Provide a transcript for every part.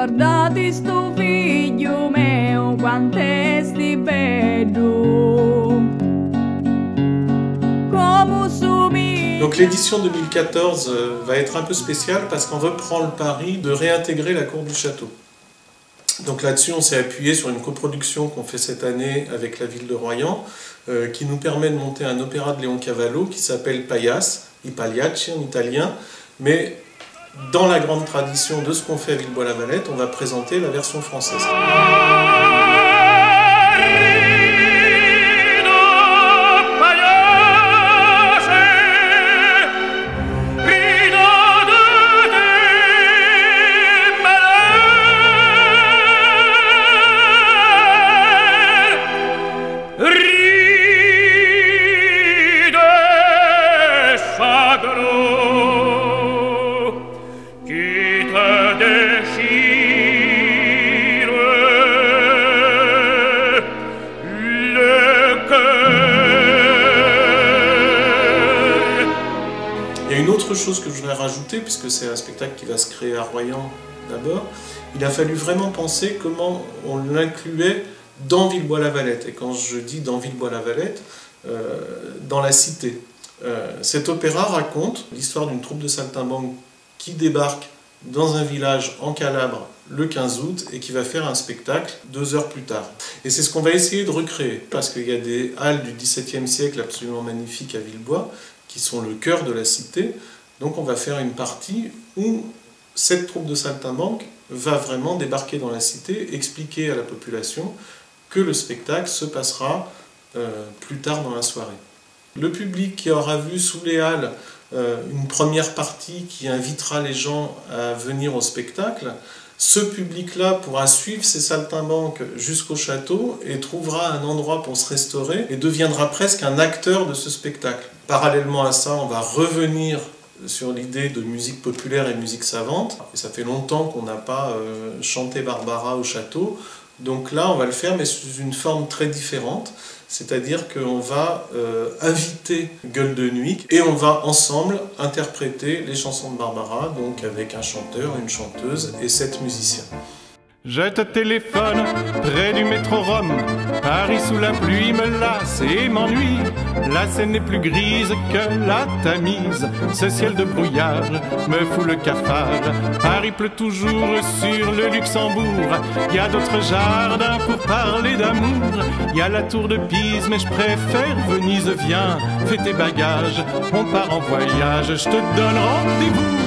Guardate sto figlio mio, quant'è sti bello. Come somiglio. Donc l'édition 2014 va être un peu spéciale parce qu'on reprend le pari de réintégrer la cour du château. Donc là-dessus, on s'est appuyé sur une coproduction qu'on fait cette année avec la ville de Royan, qui nous permet de monter un opéra de Léon Cavallo qui s'appelle Paias, I Pagliacci en italien, mais dans la grande tradition de ce qu'on fait à Villebois-Lavalette, on va présenter la version française. Il y a une autre chose que je voudrais rajouter, puisque c'est un spectacle qui va se créer à Royan d'abord, il a fallu vraiment penser comment on l'incluait dans Villebois-Lavalette. Et quand je dis dans Villebois-Lavalette, dans la cité. Cet opéra raconte l'histoire d'une troupe de saltimbanques qui débarque dans un village en Calabre le 15 août et qui va faire un spectacle 2 heures plus tard. Et c'est ce qu'on va essayer de recréer, parce qu'il y a des halles du XVIIe siècle absolument magnifiques à Villebois, qui sont le cœur de la cité. Donc on va faire une partie où cette troupe de saltimbanques va vraiment débarquer dans la cité, expliquer à la population que le spectacle se passera plus tard dans la soirée. Le public qui aura vu sous les halles une première partie qui invitera les gens à venir au spectacle, ce public-là pourra suivre ces saltimbanques jusqu'au château et trouvera un endroit pour se restaurer et deviendra presque un acteur de ce spectacle. Parallèlement à ça, on va revenir sur l'idée de musique populaire et musique savante. Et ça fait longtemps qu'on n'a pas chanté Barbara au château. Donc là, on va le faire, mais sous une forme très différente. C'est-à-dire qu'on va inviter Gueule de Nuit et on va ensemble interpréter les chansons de Barbara, donc avec un chanteur, une chanteuse et 7 musiciens. Je te téléphone près du métro Rome. Paris sous la pluie me lasse et m'ennuie. La Seine n'est plus grise que la Tamise. Ce ciel de brouillard me fout le cafard. Paris pleut toujours sur le Luxembourg. Y a d'autres jardins pour parler d'amour. Y a la tour de Pise mais je préfère Venise. Viens, fais tes bagages, on part en voyage. Je te donne rendez-vous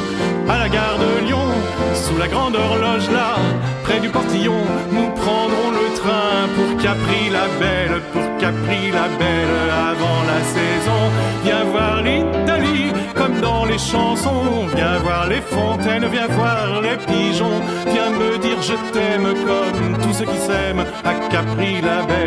à la gare de Lyon, sous la grande horloge là, près du portillon, nous prendrons le train pour Capri-la-Belle, avant la saison. Viens voir l'Italie comme dans les chansons, viens voir les fontaines, viens voir les pigeons, viens me dire je t'aime comme tous ceux qui s'aiment à Capri-la-Belle.